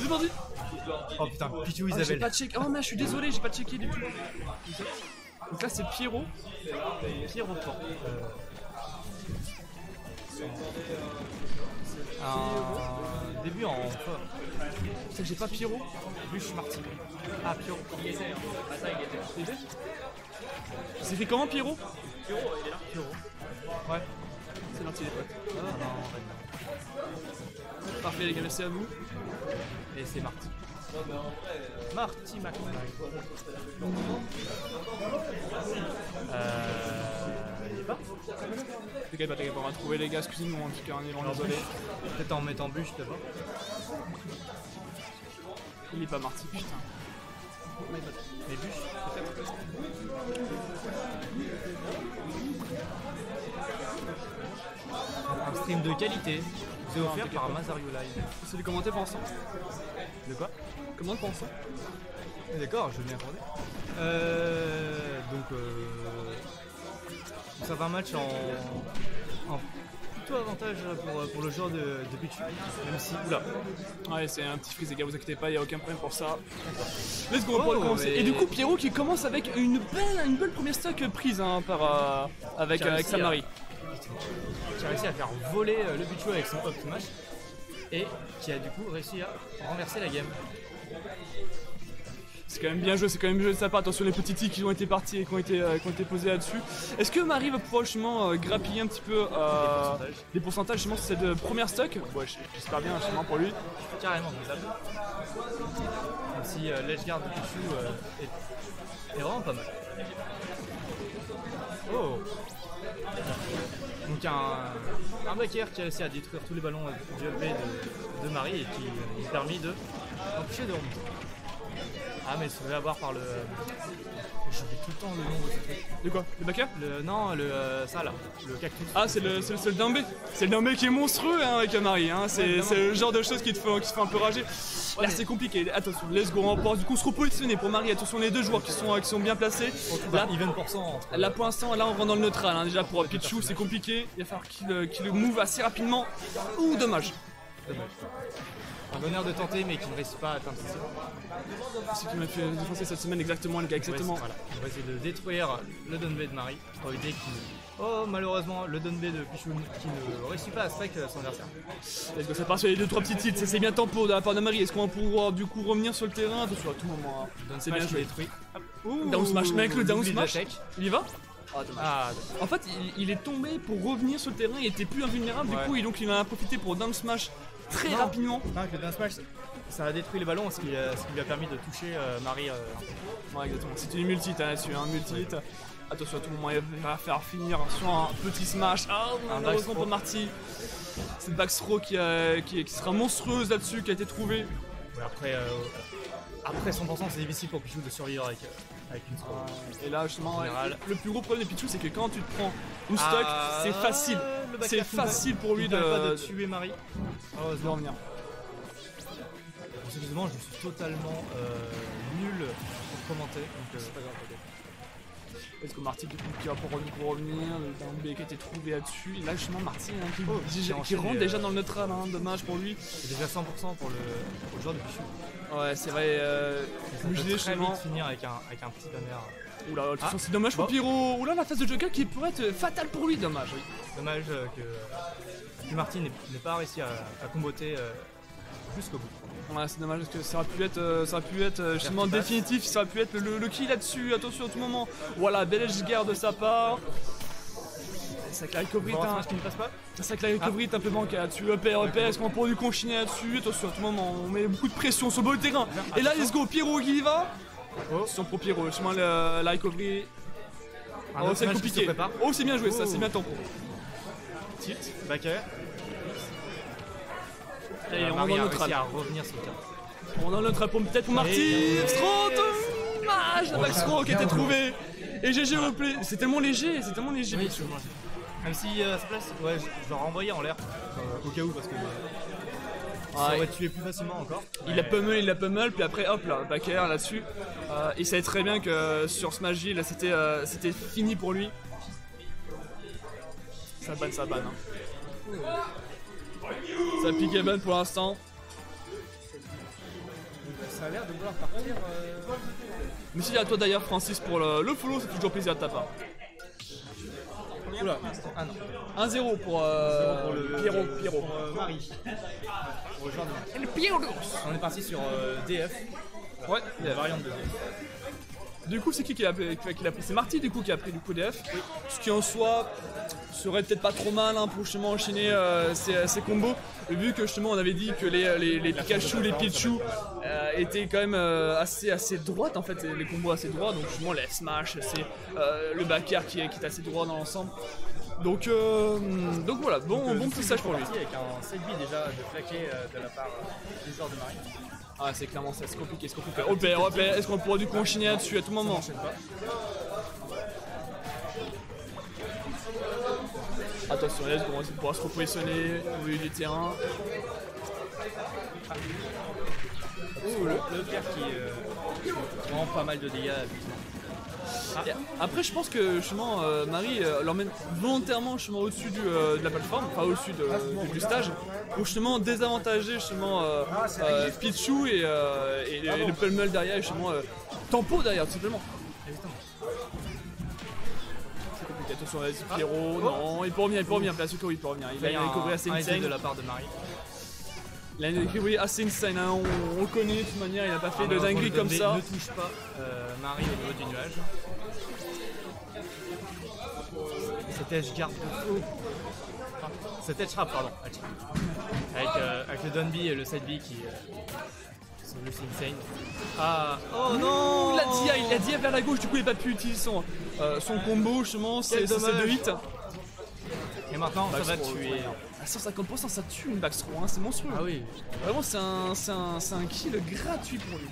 C'est parti. Oh putain, Pichu J'ai Isabelle. pas checké. Oh mais je suis désolé, j'ai pas checké du tout. Donc là c'est Pierrot. Pierrot Pan. Un début en fort. C'est que j'ai pas Pierrot. Bûche Marty. Ah, Pierrot. Il essaie, hein. Ah, ça, il était. C'est fait comment Pierrot? Pierrot, il est là. Pierrot. Ouais. C'est parti les potes. Ah, non, Parfait les gars, merci à vous. et c'est Marty. Marty McFly. Il est pas. T'inquiète pas, on va trouver les gars, excusez-nous en tout cas, on est vraiment désolé. Peut-être en mettant bûche d'abord. Il est pas Marty, putain. Les bûches, peut-être. Un stream de qualité vous est offert par Mazario Live. C'est du commentaire pour l'instant. De quoi? Comment pour l'instant? D'accord, je vais m'y accorder. Ça va un match en plutôt avantage pour le joueur de Pichu, même si... Oula. Ouais, c'est un petit freeze les gars, vous inquiétez pas, y a aucun problème pour ça. Let's go, on pourra commencer. mais- Et du coup Pierrot qui commence avec une belle première stock prise hein, avec sa Marie. Qui a réussi à faire voler le Pichu avec son up smash et qui a du coup réussi à renverser la game. C'est quand même bien joué, c'est quand même joué de sa part. Attention les petits tics qui ont été partis et qui ont été posés là-dessus. Est-ce que Marie va pouvoir justement grappiller un petit peu des pourcentages justement sur cette première stock? Ouais, j'espère bien justement pour lui. Carrément faisable. Même si l'edge guard de Pichu est vraiment pas mal. Oh. Donc un backer qui a réussi à détruire tous les ballons du LB de Marie et qui lui a permis de empêcher de remonter. Ah mais il se fait avoir par le... J'oublie tout le temps le nom de ce truc. De quoi? Le backer? Non, ça là, le cactus. Ah c'est le Dambé. C'est le Dambé qui est monstrueux hein, avec Marie. Hein. C'est le genre de choses qui te fait un peu rager. Là c'est compliqué. Attention, let's go, on va du coup se repositionner pour Marie. Attention les deux joueurs qui sont bien placés. Là, even pourcent. Là pour l'instant, là on rentre dans le neutral. Hein. Déjà pour Pichu c'est compliqué. Il va falloir qu'il le move assez rapidement. Ouh dommage. Un bonheur de tenter mais qui ne réussit pas à atteindre ses cibles. C'est ce qui m'a fait défoncer cette semaine exactement les gars, exactement. Voilà. On va essayer de détruire le Dunbay de Marie pour éviter qu'il... Oh malheureusement le Dunbay de Pichu qui ne réussit pas à strike son adversaire. Let's go, ça part sur les 2-3 petits titres, c'est bien tempo de la part de Marie. Est-ce qu'on va pouvoir du coup revenir sur le terrain? Attention à tout moment. Hein. C'est bien joué. Détruit. Down smash, mec, le down oublie smash. d'attaque. Il y va? Ah, En fait, il est tombé pour revenir sur le terrain, il était plus invulnérable du coup, et donc il en a profité pour down smash très rapidement. non, que le down smash, ça a détruit les ballons, ce qui lui a permis de toucher Marie. Ouais, exactement. C'était une multi là-dessus, un multi. Attention à tout moment, il va faire finir sur un petit smash. Ah, malheureusement pour Marty. Cette backthrow qui sera monstrueuse là-dessus, qui a été trouvée. Ouais, après 100%, c'est difficile pour Pichu de survivre avec une throw. Et là, justement, le plus gros problème de Pichu, c'est que quand tu te prends une stock, c'est facile. C'est facile pour lui de tuer Marie. de revenir. Excusez-moi, je suis totalement nul pour commenter, donc c'est pas grave. Est-ce que Marty du coup qui va pour revenir, le Dambé qui a été trouvé là-dessus, et là justement Marty hein, qui rentre déjà dans le neutral, hein, dommage pour lui. C'est déjà 100% pour le joueur de Pichu. Ouais c'est vrai, ça peut très vite finir avec un petit banner. Oula, attention c'est dommage pour Pyro. Oula la phase de Joker qui pourrait être fatale pour lui, dommage. Oui. Dommage que Marty n'ait pas réussi à comboter jusqu'au bout. Ouais c'est dommage parce que ça aurait pu être justement définitif, ça aurait pu être le kill là-dessus, attention à tout moment. Voilà, bel edge guard de sa part. C'est que la recovery est un peu bancale là-dessus. Est-ce qu'on va pouvoir du conchiner là-dessus? Attention à tout moment, on met beaucoup de pression sur le bas du terrain. Et là let's go, Pyro qui y va. Attention pour Pyro, justement la recovery. Oh c'est compliqué. Oh c'est bien joué ça, c'est bien tempo. Tilt, backer. Et on Marie va a réussi à revenir sur le terrain. On a notre réponse peut-être pour Marty. Dommage la backthrow qui a été trouvée. Et GG replay. C'est tellement léger, Oui, même si sa place, ouais, je l'aurais renvoyé en l'air au cas où parce que ça aurait tué plus facilement encore. Il l'a pummel, puis après hop là, backer là-dessus. Il savait très bien que sur Smash G, là c'était fini pour lui. Ça banne. Hein. Ça pique et ban pour l'instant. ça a l'air de vouloir partir. Merci à toi d'ailleurs Francis pour le follow, c'est toujours plaisir de ta part. Oula, ah non. 1-0 pour le Pierrot. Pour Marie. Pour le joueur de Marie. Et le Pierrot. On est parti sur DF. Ouais, La variante de DF. Du coup, c'est qui l'a pris? C'est Marty du coup qui a pris du coup DF. Oui. Ce qui en soi serait peut-être pas trop mal hein, pour justement enchaîner ces combos. Et vu que justement on avait dit que les Pikachu, les Pichu étaient quand même assez droites en fait, les combos assez droits. Donc justement les Smash, c'est le backer qui est assez droit dans l'ensemble. Donc voilà, bon petit sage pour lui. Avec un set B déjà de flaqué de la part du joueur de Marie. Ah c'est clairement ça, c'est compliqué. Repère, est-ce qu'on pourra du coup enchaîner là-dessus à tout moment? Attention, est-ce qu'on pourra se repositionner au milieu du terrain? Le père qui prend pas mal de dégâts. Après je pense que justement Marie l'emmène volontairement justement au-dessus de la plateforme, enfin au-dessus du stage, pour justement désavantager justement Pichu et le Pummel derrière et justement Tempo derrière tout simplement. C'est compliqué, attention vas-y Pierrot, non, il peut revenir, Plasuko il peut revenir, il a découvert assez insane de la part de Marie. Il a découvert assez insane, hein. On le connaît de toute manière, il n'a pas fait de dinguerie comme ça. Ne touche pas Marie au niveau du nuage. Cet edge garde de faux. Cet edge trap, pardon. Avec le Dunby et le side B qui sont juste insane. Ah, oh non! Il a dit vers la gauche, du coup il n'a pas pu utiliser son combo, justement, c'est de hit. Et maintenant, ça va tuer. À 150%, ça tue une backthrow, hein, c'est monstrueux. Ah oui. Vraiment, c'est un kill gratuit pour lui.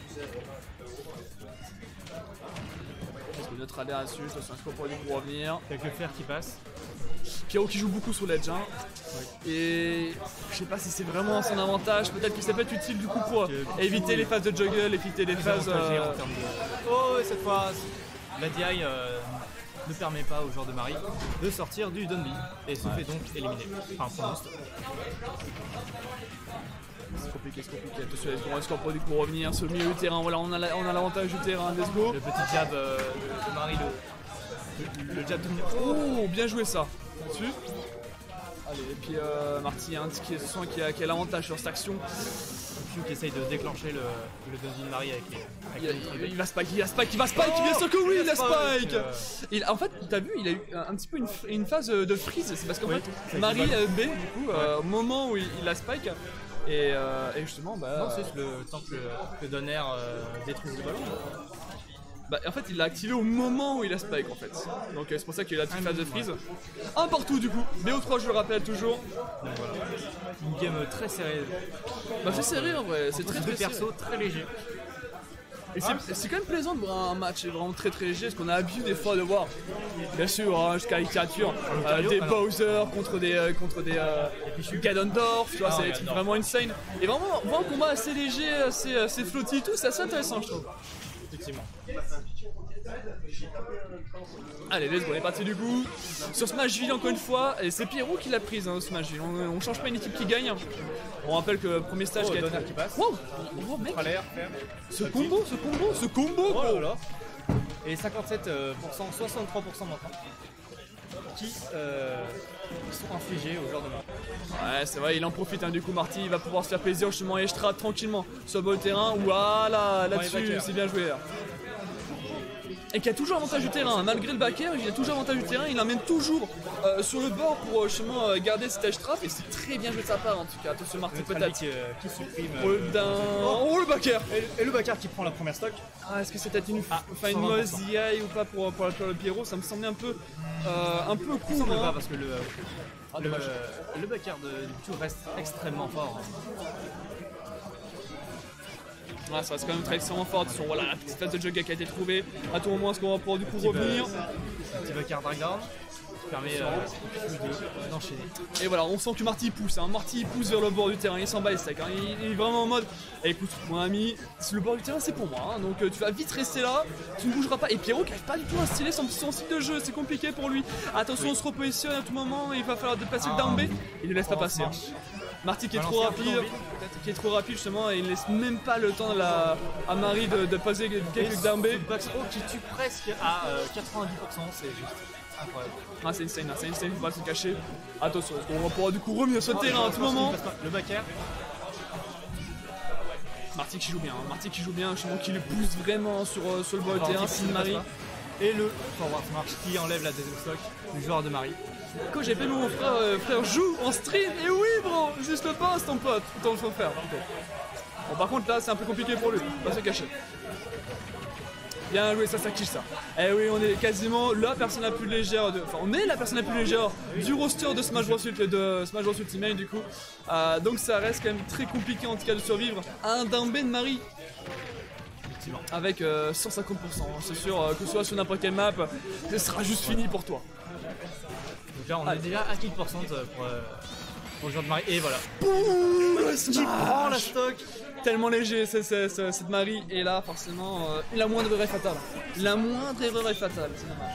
Parce que notre radar là-dessus, ça c'est un score pour lui pour revenir. Avec le fer qui passe. Pierrot qui joue beaucoup sur l'edge, hein. Oui. Et je sais pas si c'est vraiment son avantage, peut-être que ça peut être utile du coup pour éviter les phases de juggle, éviter les phases. En termes de... Oh, et cette fois, la DI ne permet pas au joueur de Marie de sortir du Dunby et se fait donc éliminer. Enfin, pour l'instant. C'est compliqué. Attention, est-ce qu'on peut du coup revenir sur le milieu du terrain? Voilà, on a l'avantage du terrain, let's go. Le petit jab de Marie, le jab de... Oh, bien joué ça. Là-dessus. Allez, et puis Marty hein, qui a l'avantage sur cette action. Pichu qui essaye de déclencher le Dunby de Marie avec les... Il va spike, bien sûr que oui, il a spike. En fait, t'as vu, il a eu un petit peu une phase de freeze, c'est parce qu'en fait, Marie B, du coup, au moment où il a spike, et justement, bah... Non, c'est le temps que Donner détruise le ballon. Bah, en fait, il l'a activé au moment où il a spike en fait. Donc c'est pour ça qu'il y a eu la petite phase de freeze. Un partout du coup. BO3, je le rappelle toujours. Donc, voilà. Une game très serrée. Bah c'est serré en vrai, c'est très perso, très léger. Et c'est quand même plaisant de voir un match vraiment très léger, parce qu'on a l'habitude des fois de voir, bien sûr, hein, jusqu'à caricature, des Bowser contre des Ganondorf, tu vois, ça va être vraiment insane. Et vraiment, voir un combat assez léger, assez flotti et tout, c'est assez intéressant je trouve. Effectivement. Allez, let's go, on est parti du coup. Sur Smashville encore une fois, et c'est Pierrot qui l'a prise, hein, Smashville. On change pas une équipe qui gagne. On rappelle que le premier stage qui a été... qui passe. Wow, mec. Ce combo. Oh là là. Et 57%, 63% maintenant. Qui sont infligés aux joueurs de Marie. Ouais, c'est vrai, il en profite hein, du coup. Marty, il va pouvoir se faire plaisir justement et Estra tranquillement sur le bas terrain. Voilà, là-dessus, c'est bien joué. Là. Et qui a toujours avantage du terrain, malgré le backer, il a toujours avantage du terrain, il l'emmène toujours sur le bord pour justement garder cet edge trap et c'est très bien joué de sa part en tout cas. Attention Marty peut-être qui supprime le backer et le backer qui prend la première stock. Ah, est-ce que c'est peut-être une mauvaise DI ou pas pour le Pierrot? Ça me semblait un peu court. Ça pas parce que le backer de Pichu reste extrêmement fort. Ouais, ça reste quand même très extrêmement fort. Voilà, la petite phase de juggle qui a été trouvée. À tout moment, est-ce qu'on va pouvoir du coup revenir? Un petit backer drag down qui permet d'enchaîner. Et voilà, on sent que Marty pousse. Hein. Marty pousse vers le bord du terrain. Il s'en bat les steaks. Hein. Il est vraiment en mode écoute, mon ami, le bord du terrain c'est pour moi. Hein. Donc tu vas vite rester là. Tu ne bougeras pas. Et Pierrot qui n'arrive pas du tout à instiller son style de jeu. C'est compliqué pour lui. Attention, on se repositionne à tout moment. Il va falloir dépasser le down B. Il ne laisse pas passer. Hein. Marty qui est Balancer trop un peu dans rapide, le vide, qui est trop rapide justement et il laisse même pas le temps à Marie de passer quelques down B. Backstroke qui tue presque à 90%, c'est juste incroyable. Ah c'est insane, faut pas se cacher. Attention, parce qu'on va pouvoir du coup revenir sur le terrain à tout moment. Le back air. Marty qui joue bien, justement qui le pousse vraiment sur le bord du terrain, c'est Marie. Et le forward smash qui enlève la deuxième stock du joueur de Marie. Quand j'ai fait mon frère joue en stream, et oui bro, juste le passe ton pote, ton frère plutôt. Bon par contre là c'est un peu compliqué pour lui, pas se cacher. Bien joué, ça kill ça. Eh oui, on est quasiment la personne la plus légère, enfin on est la personne la plus légère du roster de Smash Bros Ultimate du coup. Donc ça reste quand même très compliqué en tout cas de survivre à un down B de Marie. Avec 150%, c'est sûr que ce soit sur n'importe quelle map, ce sera juste fini pour toi. Donc là on est déjà à kill % pour le joueur de Marie et voilà. Boum, Qui prend la stock. Tellement léger cette Marie et là forcément la moindre erreur est fatale. La moindre erreur est fatale, c'est dommage.